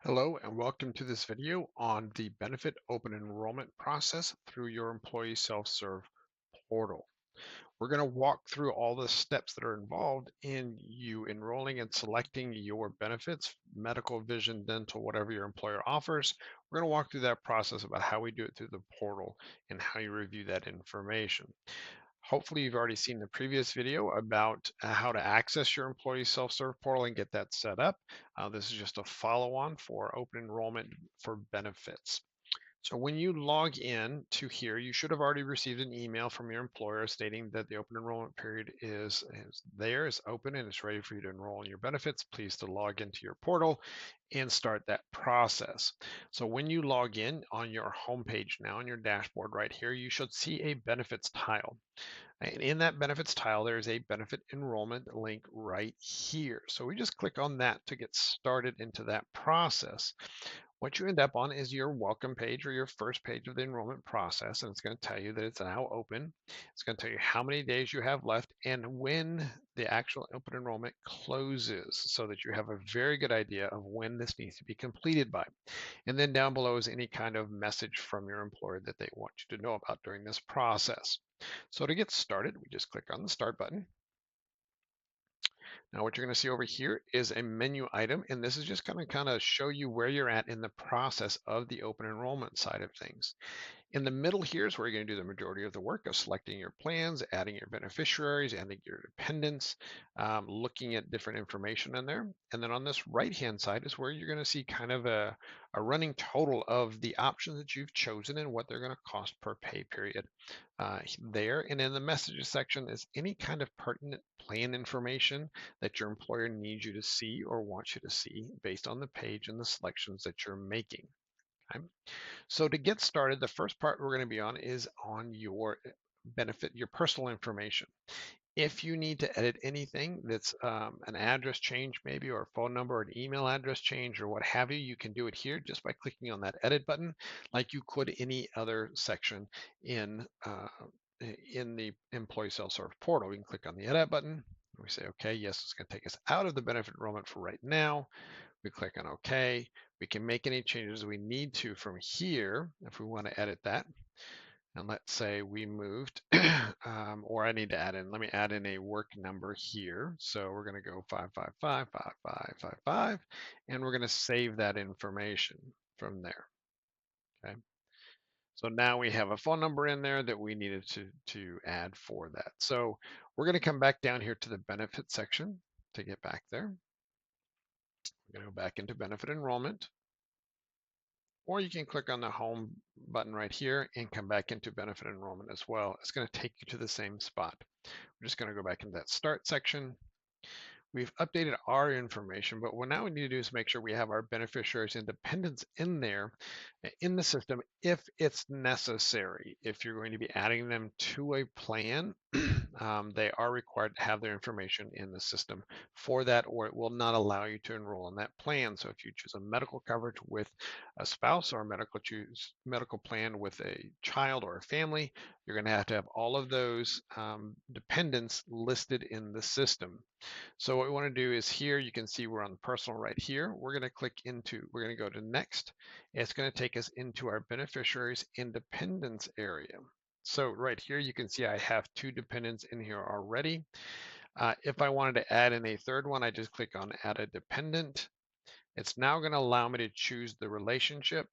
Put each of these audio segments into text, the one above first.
Hello and welcome to this video on the benefit open enrollment process through your employee self-serve portal. We're going to walk through all the steps that are involved in you enrolling and selecting your benefits, medical, vision, dental, whatever your employer offers. We're going to walk through that process about how we do it through the portal and how you review that information. Hopefully you've already seen the previous video about how to access your employee self-serve portal and get that set up. This is just a follow-on for open enrollment for benefits. So when you log in to here, you should have already received an email from your employer stating that the open enrollment period is open and it's ready for you to enroll in your benefits. Please to log into your portal and start that process. So when you log in on your homepage now on your dashboard right here, you should see a benefits tile. And in that benefits tile, there's a benefit enrollment link right here. So we just click on that to get started into that process. What you end up on is your welcome page or your first page of the enrollment process, and it's going to tell you that it's now open. It's going to tell you how many days you have left and when the actual open enrollment closes so that you have a very good idea of when this needs to be completed by. And then down below is any kind of message from your employer that they want you to know about during this process. So to get started, we just click on the Start button. Now what you're going to see over here is a menu item, and this is just going to kind of show you where you're at in the process of the open enrollment side of things. In the middle here is where you're going to do the majority of the work of selecting your plans, adding your beneficiaries, adding your dependents, looking at different information in there. And then on this right-hand side is where you're going to see kind of a running total of the options that you've chosen and what they're going to cost per pay period there. And in the messages section is any kind of pertinent plan information that your employer needs you to see or wants you to see based on the page and the selections that you're making. Okay? So to get started, the first part we're going to be on is on your benefit, your personal information. If you need to edit anything that's an address change maybe or a phone number or an email address change or what have you, you can do it here just by clicking on that edit button like you could any other section in the employee self-serve portal. We can click on the edit button. We say, okay, yes, it's going to take us out of the benefit enrollment for right now. We click on OK. We can make any changes we need to from here if we want to edit that. And let's say we moved, or I need to add in, let me add in a work number here. So we're going to go 5555555, and we're going to save that information from there. Okay. So now we have a phone number in there that we needed to add for that. So we're going to come back down here to the benefit section to get back there. We're going to go back into benefit enrollment. Or you can click on the home button right here and come back into benefit enrollment as well. It's going to take you to the same spot. We're just going to go back into that start section. We've updated our information, but what now we need to do is make sure we have our beneficiaries and dependents in there in the system if it's necessary. If you're going to be adding them to a plan, they are required to have their information in the system for that, or it will not allow you to enroll in that plan. So if you choose a medical coverage with a spouse or a medical plan with a child or a family, you're going to have all of those dependents listed in the system. So what we want to do is here, you can see we're on the personal right here. We're going to go to next. It's going to take us into our beneficiaries and dependents area. So right here, you can see I have 2 dependents in here already. If I wanted to add in a third one, I just click on add a dependent. It's now going to allow me to choose the relationship.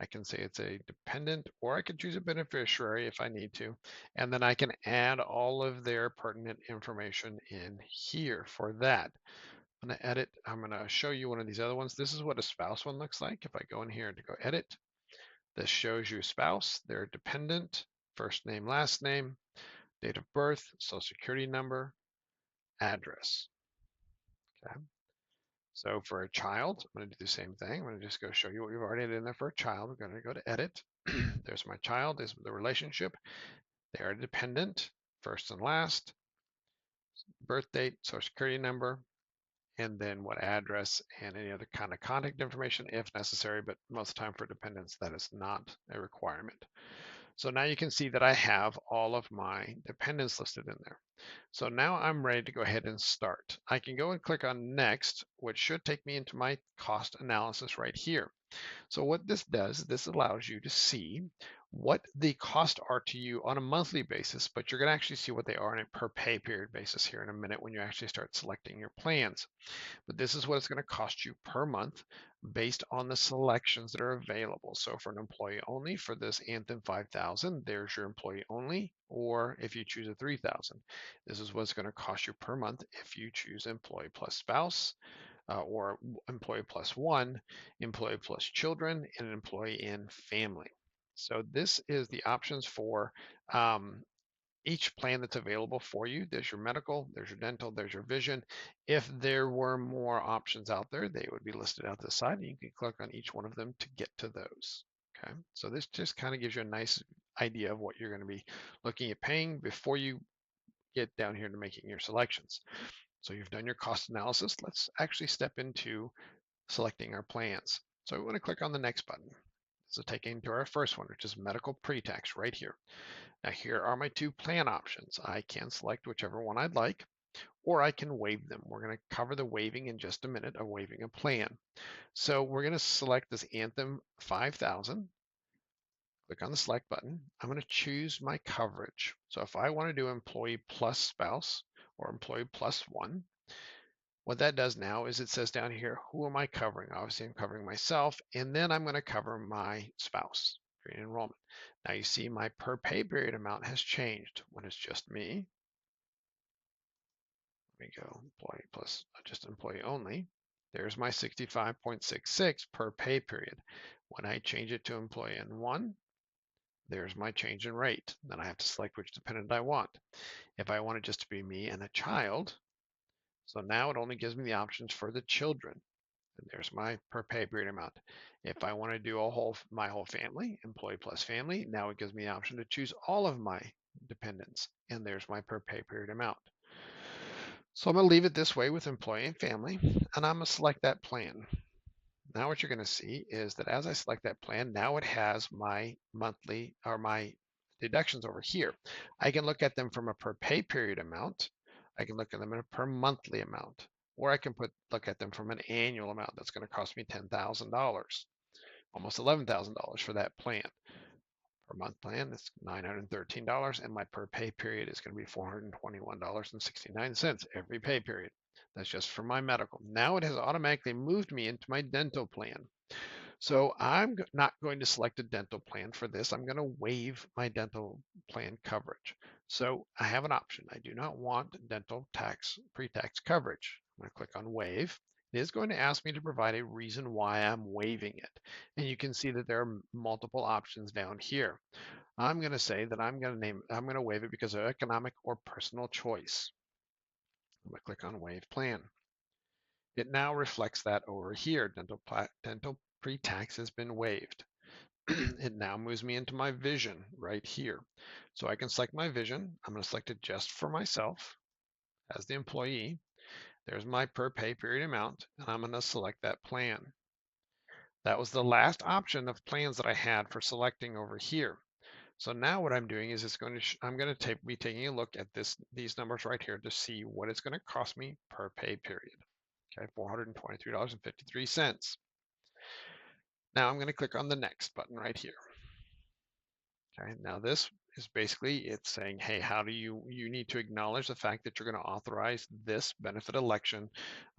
I can say it's a dependent, or I could choose a beneficiary if I need to. And then I can add all of their pertinent information in here for that. I'm going to edit. I'm going to show you one of these other ones. This is what a spouse one looks like. If I go in here and go edit, this shows you spouse, their dependent, first name, last name, date of birth, social security number, address. Okay. So for a child, I'm going to do the same thing. I'm going to just go show you what we've already had in there for a child. We're going to go to edit. There's my child. There's the relationship. They are dependent, first and last, birth date, social security number, and then what address and any other kind of contact information if necessary, but most of the time for dependents, that is not a requirement. So now you can see that I have all of my dependents listed in there. So now I'm ready to go ahead and start. I can go and click on next, which should take me into my cost analysis right here. So what this does, this allows you to see what the costs are to you on a monthly basis, but you're going to actually see what they are on a per pay period basis here in a minute when you actually start selecting your plans. But this is what it's going to cost you per month based on the selections that are available. So for an employee only, for this Anthem 5000, there's your employee only, or if you choose a 3000, this is what it's going to cost you per month if you choose employee plus spouse, or employee plus one, employee plus children, and an employee and family. So this is the options for each plan that's available for you. There's your medical, there's your dental, there's your vision. If there were more options out there, they would be listed out this side, and you can click on each one of them to get to those. Okay, so this just kind of gives you a nice idea of what you're going to be looking at paying before you get down here to making your selections. So you've done your cost analysis. Let's actually step into selecting our plans. So we want to click on the next button. This will take into our first one, which is medical pre-tax right here. Now here are my two plan options. I can select whichever one I'd like, or I can waive them. We're going to cover the waiving in just a minute, of waiving a plan. So we're going to select this Anthem 5000. Click on the select button. I'm going to choose my coverage. So if I want to do employee plus spouse or employee plus one, what that does now is it says down here, who am I covering? Obviously, I'm covering myself, and then I'm going to cover my spouse during enrollment. Now you see my per pay period amount has changed when it's just me. Let me go employee plus just employee only. There's my 65.66 per pay period. When I change it to employee N1, there's my change in rate. Then I have to select which dependent I want. If I want it just to be me and a child, so now it only gives me the options for the children. And there's my per pay period amount. If I want to do my whole family, employee plus family, now it gives me the option to choose all of my dependents. And there's my per pay period amount. So I'm going to leave it this way with employee and family, and I'm going to select that plan. Now what you're going to see is that as I select that plan, now it has my monthly or my deductions over here. I can look at them from a per pay period amount. I can look at them in a per monthly amount, or I can look at them from an annual amount. That's going to cost me $10,000, almost $11,000 for that plan. Per month plan, it's $913, and my per pay period is going to be $421.69 every pay period. That's just for my medical. Now it has automatically moved me into my dental plan. So I'm not going to select a dental plan for this. I'm going to waive my dental plan coverage. So I have an option. I do not want dental pre-tax coverage. I'm going to click on waive. It is going to ask me to provide a reason why I'm waiving it. And you can see that there are multiple options down here. I'm going to say that I'm going to waive it because of economic or personal choice. I'm going to click on waive plan. It now reflects that over here. Dental pre-tax has been waived. It now moves me into my vision right here. So I can select my vision. I'm going to select it just for myself as the employee. There's my per pay period amount, and I'm going to select that plan. That was the last option of plans that I had for selecting over here. So now what I'm doing is I'm going to be taking a look at these numbers right here to see what it's going to cost me per pay period. Okay, $423.53. Now I'm going to click on the next button right here. Okay, now this is basically it's saying, hey, how do you need to acknowledge the fact that you're going to authorize this benefit election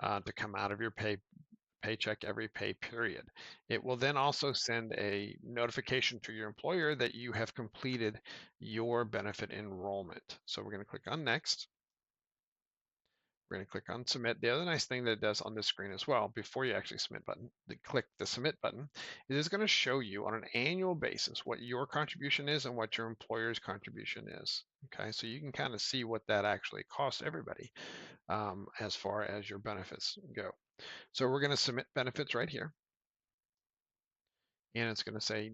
to come out of your paycheck every pay period. It will then also send a notification to your employer that you have completed your benefit enrollment. So we're going to click on next. We're going to click on submit. The other nice thing that it does on this screen as well, before you actually click the submit button, it is going to show you on an annual basis what your contribution is and what your employer's contribution is. Okay, so you can kind of see what that actually costs everybody as far as your benefits go. So we're going to submit benefits right here. And it's going to say,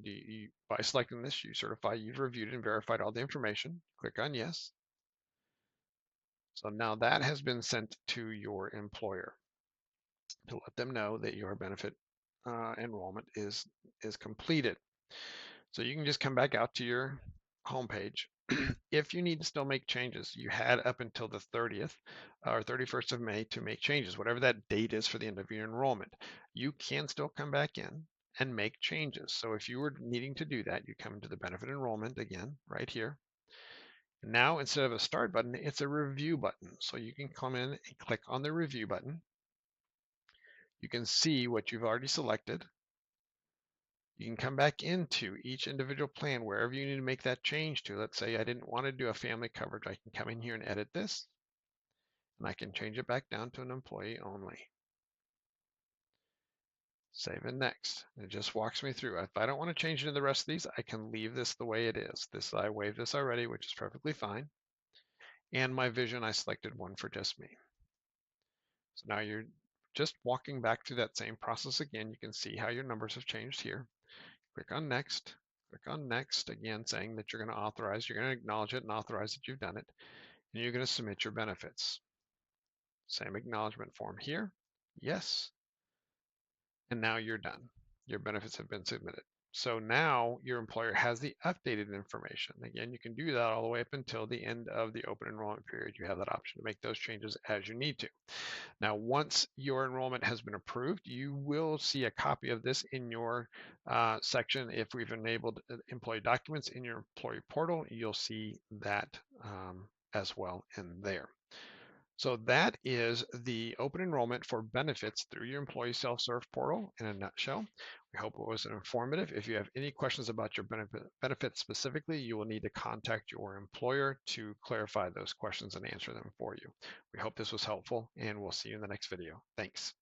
by selecting this, you certify you've reviewed and verified all the information. Click on yes. So now that has been sent to your employer to let them know that your benefit enrollment is completed. So you can just come back out to your home page If you need to still make changes, you had up until the 30th or 31st of May to make changes, whatever that date is for the end of your enrollment. You can still come back in and make changes. So if you were needing to do that, you come to the benefit enrollment again, right here. Now, instead of a start button, it's a review button. So you can come in and click on the review button. You can see what you've already selected. You can come back into each individual plan wherever you need to make that change to. Let's say I didn't want to do a family coverage. I can come in here and edit this, and I can change it back down to an employee only. Save and next. It just walks me through. If I don't want to change any of the rest of these, I can leave this the way it is. This, I waived this already, which is perfectly fine. And my vision, I selected one for just me. So now you're just walking back through that same process again. You can see how your numbers have changed here. Click on next. Click on next, again saying that you're going to authorize, you're going to acknowledge it and authorize that you've done it. And you're going to submit your benefits. Same acknowledgement form here. Yes. And now you're done. Your benefits have been submitted. So now your employer has the updated information. Again, you can do that all the way up until the end of the open enrollment period. You have that option to make those changes as you need to. Now, once your enrollment has been approved, you will see a copy of this in your section. If we've enabled employee documents in your employee portal, you'll see that as well in there. So that is the open enrollment for benefits through your employee self-serve portal in a nutshell. We hope it was informative. If you have any questions about your benefits specifically, you will need to contact your employer to clarify those questions and answer them for you. We hope this was helpful, and we'll see you in the next video. Thanks.